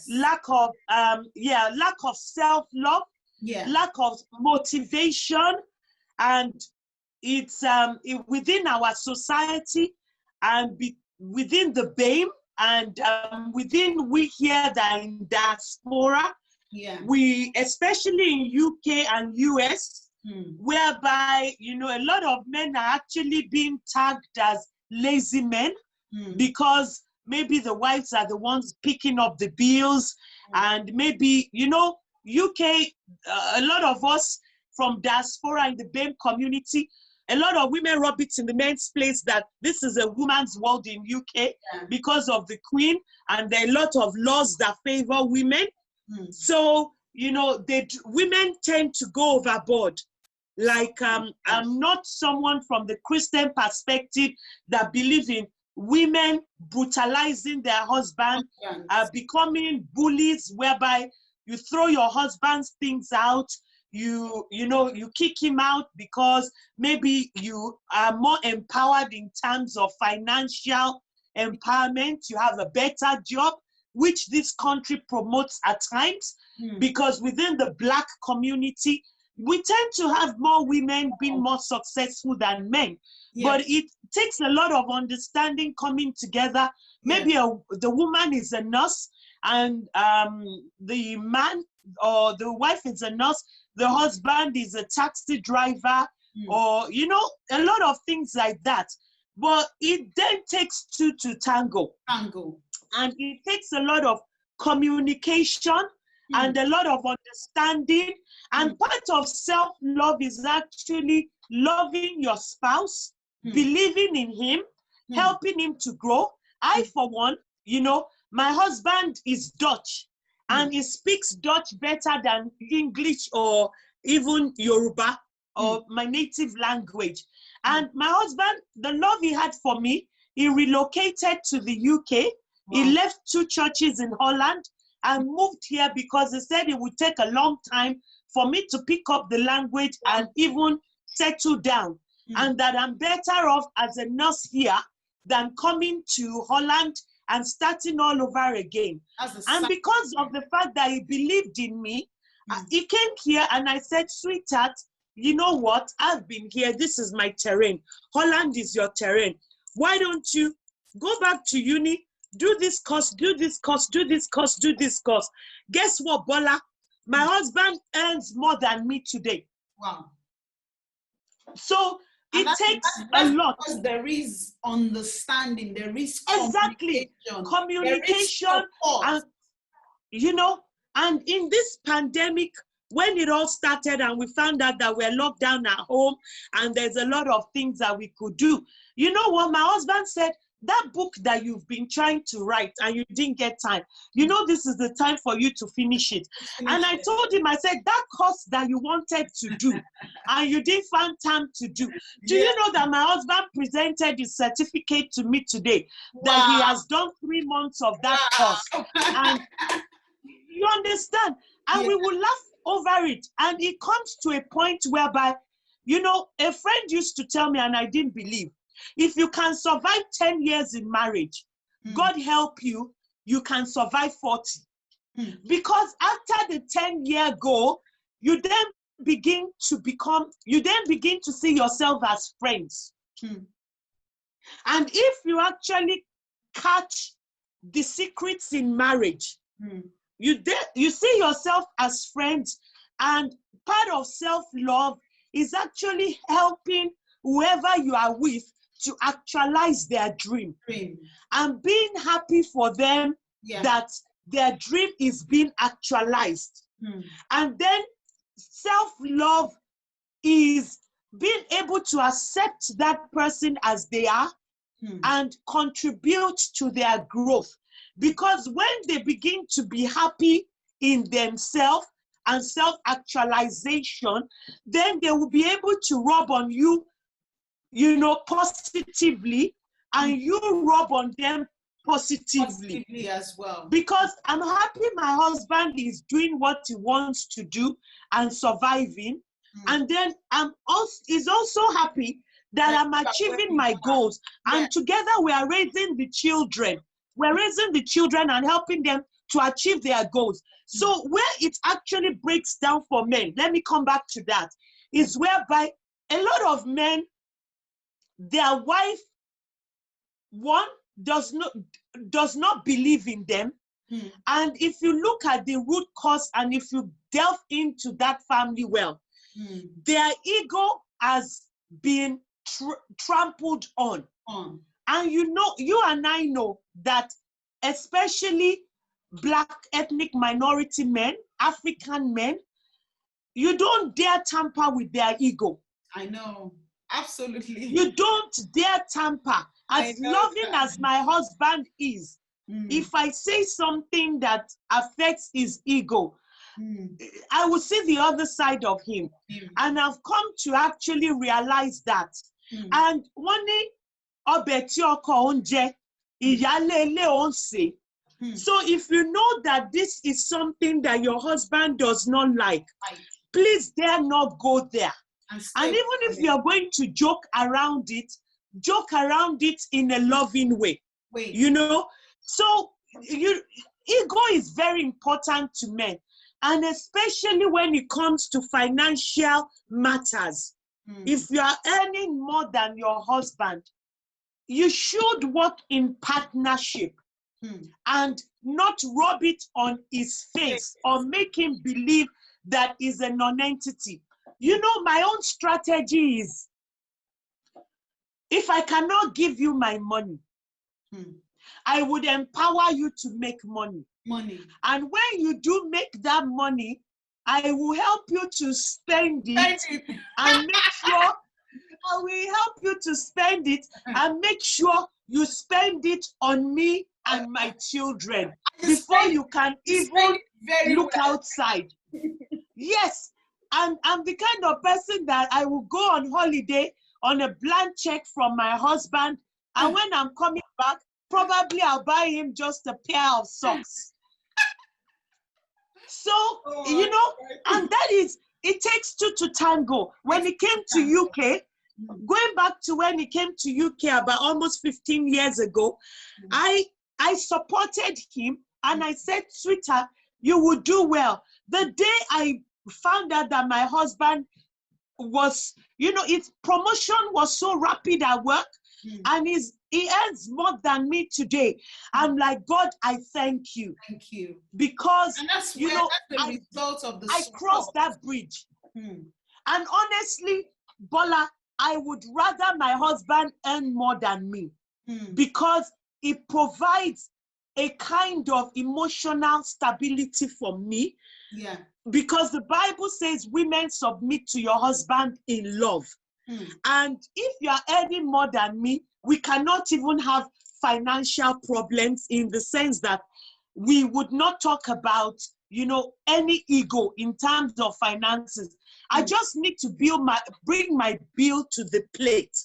lack of self-love, lack of motivation, and it's within our society, and within the BAME, and within we here that are in diaspora. We, especially in UK and US, whereby, you know, a lot of men are actually being tagged as lazy men, because maybe the wives are the ones picking up the bills, and maybe, you know, UK, a lot of us from diaspora in the BAME community, a lot of women rub it in the men's place that this is a woman's world in UK because of the Queen, and there are a lot of laws that favor women. So, you know, women tend to go overboard. Like, I'm not someone from the Christian perspective that believes in women brutalizing their husband, becoming bullies, whereby you throw your husband's things out, you kick him out because maybe you are more empowered in terms of financial empowerment, you have a better job, which this country promotes at times, because within the Black community, we tend to have more women being more successful than men. But it takes a lot of understanding coming together. Maybe the woman is a nurse, and the man or the wife is a nurse, the husband is a taxi driver, or, you know, a lot of things like that. But it then takes two to tango. And it takes a lot of communication, and a lot of understanding. And part of self-love is actually loving your spouse, believing in him, helping him to grow. I, for one, you know, my husband is Dutch and he speaks Dutch better than English or even Yoruba or my native language. And my husband, the love he had for me, he relocated to the UK. He left 2 churches in Holland and moved here because he said it would take a long time for me to pick up the language and even settle down. And that I'm better off as a nurse here than coming to Holland and starting all over again. And because of the fact that he believed in me, he came here and I said, sweetheart, you know what? I've been here. This is my terrain. Holland is your terrain. Why don't you go back to uni, do this course, do this course, do this course, do this course. Guess what, Bola? My husband earns more than me today. Wow. So it takes a lot. Because there is understanding, there is communication, and you know, and in this pandemic, when it all started and we found out that we're locked down at home and there's a lot of things that we could do, you know what my husband said? That book that you've been trying to write and you didn't get time, you know, this is the time for you to finish it. And I told him, I said, that course that you wanted to do and you didn't find time to do. Do you know that my husband presented his certificate to me today, that he has done 3 months of that course? And you understand? And we will laugh over it. And it comes to a point whereby, you know, a friend used to tell me, and I didn't believe, if you can survive 10 years in marriage, God help you, you can survive 40. Because after the 10-year goal, you then begin to see yourself as friends. And if you actually catch the secrets in marriage, you see yourself as friends. And part of self-love is actually helping whoever you are with to actualize their dream. And being happy for them that their dream is being actualized. And then self-love is being able to accept that person as they are and contribute to their growth. Because when they begin to be happy in themselves and self-actualization, then they will be able to rub on you, you know, positively, and you rub on them positively as well. Because I'm happy my husband is doing what he wants to do and surviving. And then he's also happy that I'm achieving my goals. And together we are raising the children. We're raising the children and helping them to achieve their goals. So where it actually breaks down for men, let me come back to that, is whereby a lot of men, their wife, one, does not believe in them. And if you look at the root cause and if you delve into that family well, their ego has been trampled on. And you know, you and I know that especially Black ethnic minority men, African men, you don't dare tamper with their ego. I know. Absolutely. You don't dare tamper. As loving as my husband is, if I say something that affects his ego, I will see the other side of him. And I've come to actually realize that. And one day, so if you know that this is something that your husband does not like, please dare not go there. And even if you're going to joke around it in a loving way. You know? So ego is very important to men. And especially when it comes to financial matters. If you are earning more than your husband, you should work in partnership and not rub it on his face or make him believe that he's a non-entity. You know, my own strategy is, if I cannot give you my money, I would empower you to make money. Money. And when you do make that money, I will help you to spend it and make sure I will help you to spend it and make sure you spend it on me and my children before you can even look outside. Yes, and I'm the kind of person that I will go on holiday on a blank check from my husband, and when I'm coming back, probably I'll buy him just a pair of socks. So, you know, and that is, it takes two to tango. When it came to UK, going back to when it came to UK about almost 15 years ago, I supported him and I said, sweetheart, you will do well. The day I found out that my husband was, you know, his promotion was so rapid at work, and he earns more than me today. I'm like, God, I thank you. Thank you. Because, and that's you where, know, that's the result of the I crossed that bridge. And honestly, Bola, I would rather my husband earn more than me because it provides a kind of emotional stability for me. Yeah. Because the Bible says women submit to your husband in love. And if you are earning more than me, we cannot even have financial problems, in the sense that we would not talk about, you know, any ego in terms of finances. I just need to bring my bill to the plate.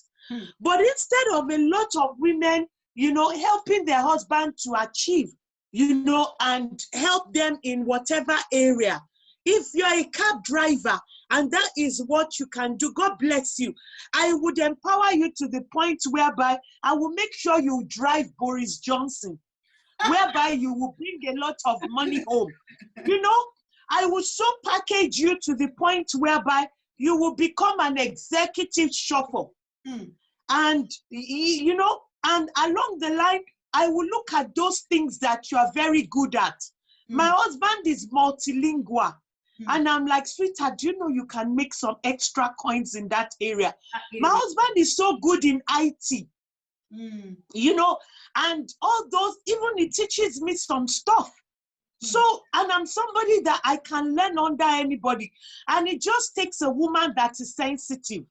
But instead of a lot of women, you know, helping their husband to achieve, you know, and help them in whatever area. If you're a cab driver and that is what you can do, God bless you. I would empower you to the point whereby I will make sure you drive Boris Johnson, whereby you will bring a lot of money home. You know, I will so package you to the point whereby you will become an executive chauffeur. And, you know, and along the line, I will look at those things that you are very good at. My husband is multilingual. And I'm like, sweetheart, do you know you can make some extra coins in that area? My husband is so good in IT. You know, and all those, even he teaches me some stuff. So, and I'm somebody that I can learn under anybody. And it just takes a woman that is sensitive.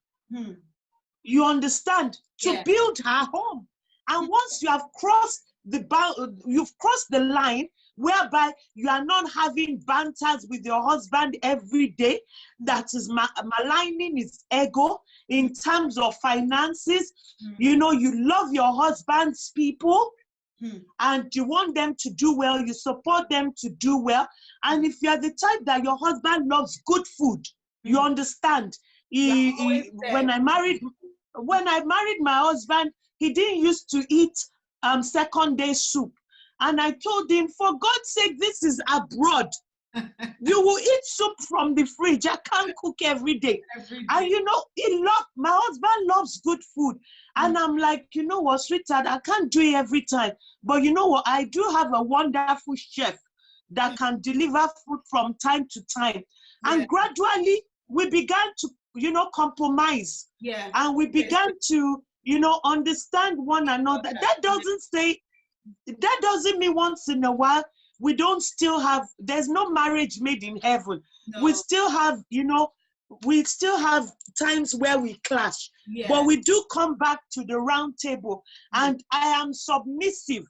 You understand? To build her home. And once you have crossed you've crossed the line whereby you are not having banters with your husband every day, that is maligning his ego in terms of finances. You know, you love your husband's people and you want them to do well, you support them to do well. And if you are the type that your husband loves good food, you understand. When I married my husband, he didn't used to eat second day soup. And I told him, for God's sake, this is abroad. You will eat soup from the fridge. I can't cook every day. And you know, my husband loves good food. And I'm like, you know what, sweetheart, I can't do it every time. But you know what, I do have a wonderful chef that can deliver food from time to time. And gradually, we began to, you know, compromise. And we began to, you know, understand one another. That doesn't mean once in a while we don't still have, there's no marriage made in heaven. No. We still have, you know, we still have times where we clash. But we do come back to the round table. And I am submissive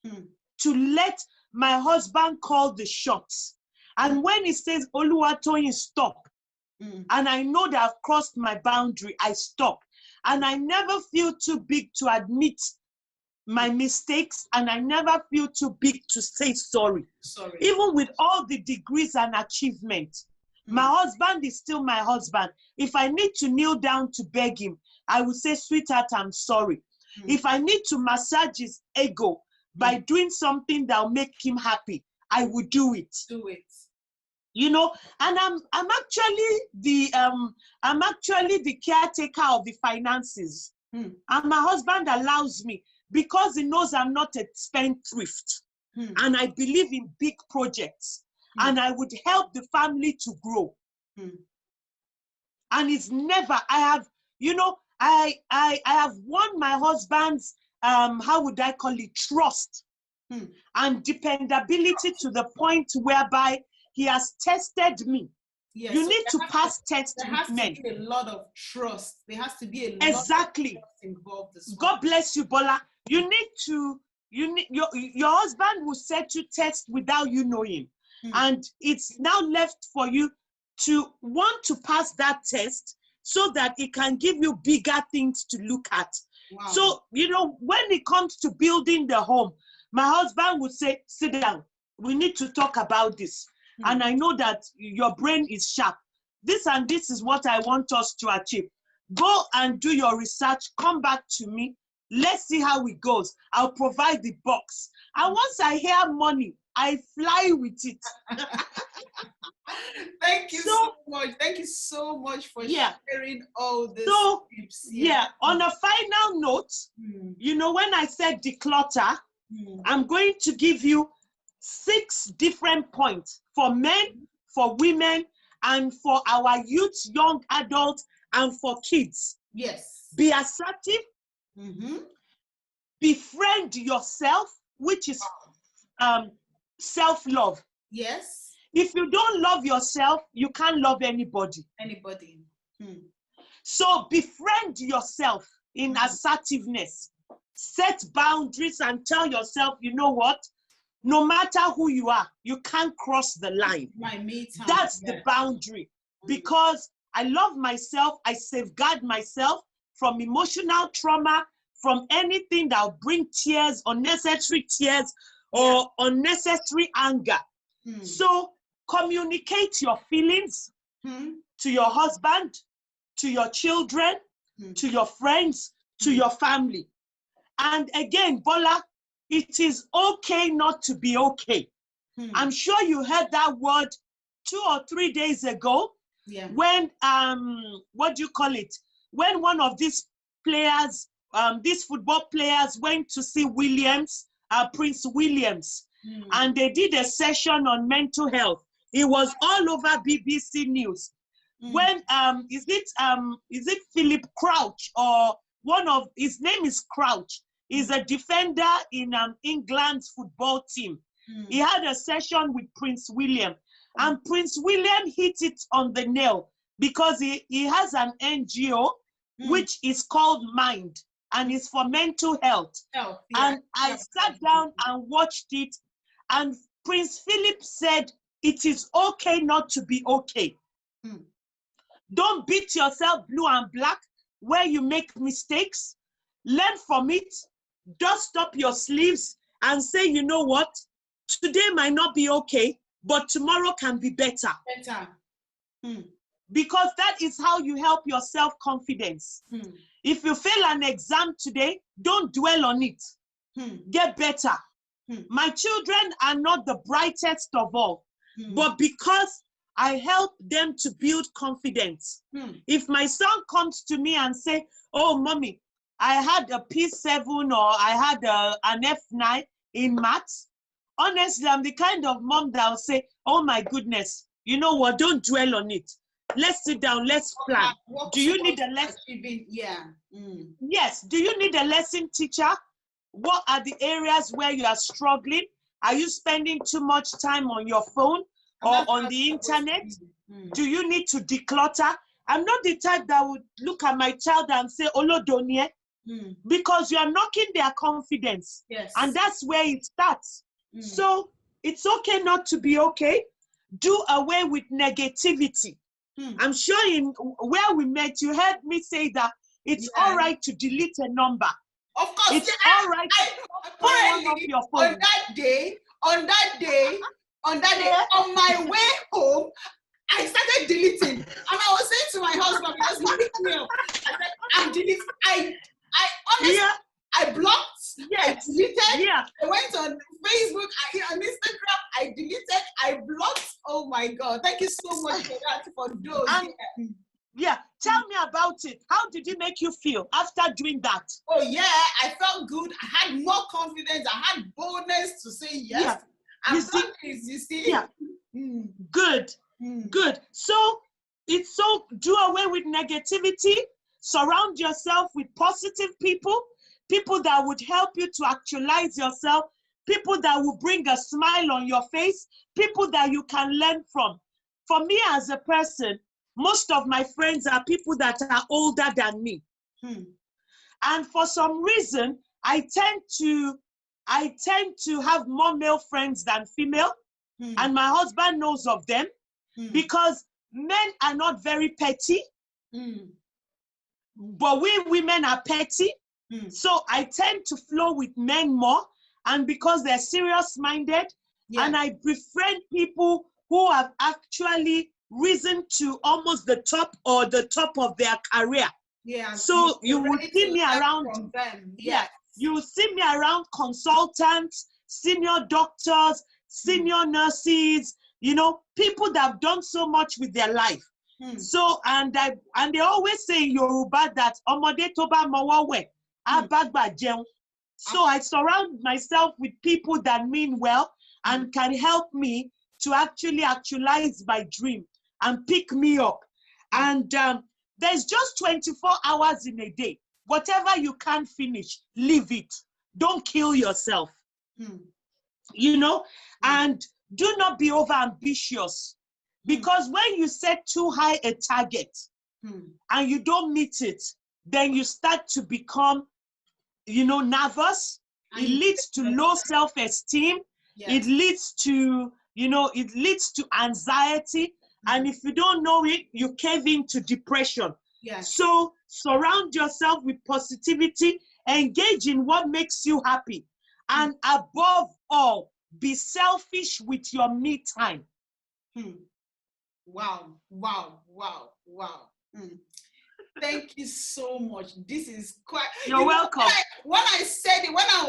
to let my husband call the shots. And when he says, Oluwatoyin, stop, and I know that I've crossed my boundary, I stop. And I never feel too big to admit my mistakes, and I never feel too big to say sorry. Even with all the degrees and achievements, my husband is still my husband. If I need to kneel down to beg him, I will say, sweetheart, I'm sorry. If I need to massage his ego by doing something that will make him happy, I will do it. You know, and I'm actually the caretaker of the finances. And my husband allows me, because he knows I'm not a spendthrift. And I believe in big projects. And I would help the family to grow. And it's never, I have, you know, I have won my husband's, how would I call it, trust. and dependability to the point whereby he has tested me. Yes, You so need to pass tests there with has men. to be a lot of trust. There has to be a lot Exactly. of trust involved as well. God bless you, Bola. You need to, your husband will set you test without you knowing. And it's now left for you to want to pass that test so that it can give you bigger things to look at. Wow. So, when it comes to building the home, my husband would say, sit down, we need to talk about this. And I know that your brain is sharp. This and this is what I want us to achieve. Go and do your research, come back to me. Let's see how it goes. I'll provide the box. And once I hear money, I fly with it. Thank you so much. Thank you so much for sharing all this tips. On a final note, when I said declutter, I'm going to give you 6 different points for men, for women, and for our youth, young adults, and for kids. Yes. Be assertive. Befriend yourself, which is self-love. Yes. If you don't love yourself, you can't love anybody. So befriend yourself in assertiveness. Set boundaries and tell yourself, you know what? No matter who you are, you can't cross the line. That's the boundary. Because I love myself, I safeguard myself from emotional trauma, from anything that will bring tears, unnecessary tears, or unnecessary anger. So communicate your feelings to your husband, to your children, to your friends, to your family. And again, Bola, it is okay not to be okay. I'm sure you heard that word 2 or 3 days ago when, when one of these players, these football players went to see Prince Williams, and they did a session on mental health. It was all over BBC News. When, is it Philip Crouch, or his name is Crouch. He's a defender in England's football team. He had a session with Prince William, and Prince William hit it on the nail because he has an NGO which is called Mind, and it's for mental health. And I sat down and watched it, and Prince Philip said, it is okay not to be okay. Don't beat yourself blue and black where you make mistakes. Learn from it. Dust up your sleeves and say, you know what? Today might not be okay, but tomorrow can be better. Because that is how you help your self-confidence. If you fail an exam today, don't dwell on it. Get better. My children are not the brightest of all, but because I help them to build confidence. If my son comes to me and say, oh, mommy, I had a P7 or I had an F9 in maths, honestly, I'm the kind of mom that will say, oh my goodness, you know what, don't dwell on it. Let's sit down, let's plan. Do you need a lesson? Yes, do you need a lesson teacher? What are the areas where you are struggling? Are you spending too much time on your phone or on the internet? Do you need to declutter? I'm not the type that would look at my child and say, Olodonie, because you are knocking their confidence. And that's where it starts. So it's okay not to be okay. Do away with negativity. I'm sure in where we met, you heard me say that it's all right to delete a number. Of course, it's all right to turn off your phone. On my way home, I started deleting. And I was saying to my husband, because he picked me up, I said, I'm deleting. I honestly, I blocked, I deleted, I went on Facebook, on Instagram, I deleted, I blocked. Oh my God. Thank you so much for that, for those. Tell me about it. How did it make you feel after doing that? Oh yeah, I felt good. I had more confidence. I had boldness to say yes. You see? Good. Good. So do away with negativity. Surround yourself with positive people that would help you to actualize yourself people that will bring a smile on your face, people that you can learn from. For me as a person, most of my friends are people that are older than me. And for some reason, I tend to have more male friends than female. And my husband knows of them because men are not very petty. But we women are petty. So I tend to flow with men more. And because they're serious-minded, and I befriend people who have actually risen to almost the top or the top of their career. So you will see me around. You will see me around consultants, senior doctors, senior nurses, you know, people that have done so much with their life. So, and they always say in Yoruba that omode to ba mowo we, abagba jeun. So I surround myself with people that mean well and can help me to actually actualize my dream and pick me up. And there's just 24 hours in a day. Whatever you can't finish, leave it. Don't kill yourself. You know, and do not be over ambitious. Because when you set too high a target and you don't meet it, then you start to become, you know, nervous. It leads to low self-esteem. It leads to, you know, it leads to anxiety. And if you don't know it, you cave into depression. So surround yourself with positivity, engage in what makes you happy. And above all, be selfish with your me time. Wow. Thank you so much. This is quite. You're welcome. When I said it, when I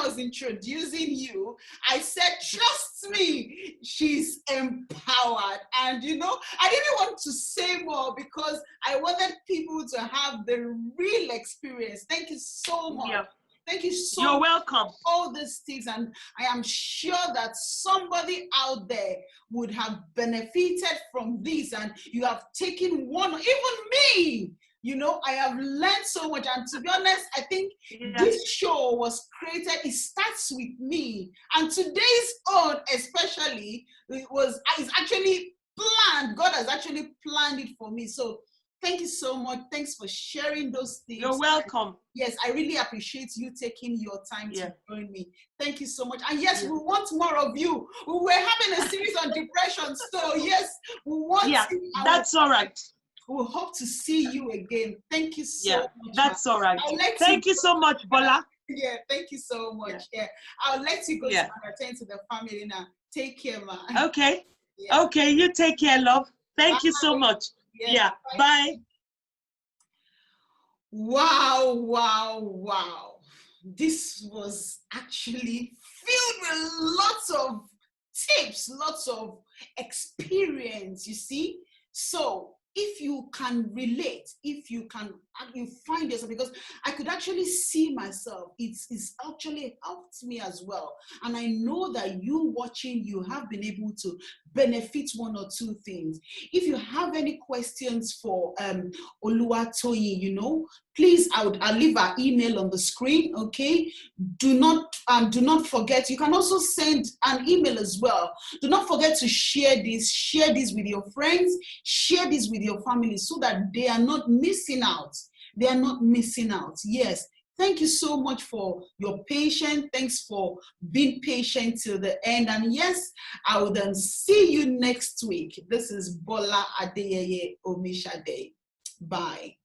was introducing you, I said, trust me, she's empowered. And you know, I didn't want to say more because I wanted people to have the real experience. Thank you so much. Thank you so much. You're welcome. For all these things, and I am sure that somebody out there would have benefited from this, and you have taken one, even me. You know, I have learned so much, and to be honest, I think this show was created, it starts with me, and today's own especially, is actually planned. God has actually planned it for me. So thank you so much. Thanks for sharing those things. You're welcome. Yes, I really appreciate you taking your time to join me. Thank you so much. And yes, we want more of you. We were having a series on depression, so yes, we want. That's all right. We hope to see you again. Thank you so much. That's all right. Thank you so much, Bola. Yeah, thank you so much. I'll let you go to attend to the family now. Take care, man. Okay. Okay, you take care, love. Thank you so much. Bye. Wow. This was actually filled with lots of tips, lots of experience, you see. So if you can relate, if you find yourself, because I could actually see myself, it's actually helped me as well. And I know that you watching, you have been able to benefit one or two things. If you have any questions for Oluwatoyin, you know, please, I'll leave our email on the screen, okay? Do not forget, you can also send an email as well. Do not forget to share this with your friends, share this with your family so that they are not missing out. They are not missing out. Yes. Thank you so much for your patience. Thanks for being patient till the end. And yes, I will then see you next week. This is Bola Adeyeye Omishade. Bye.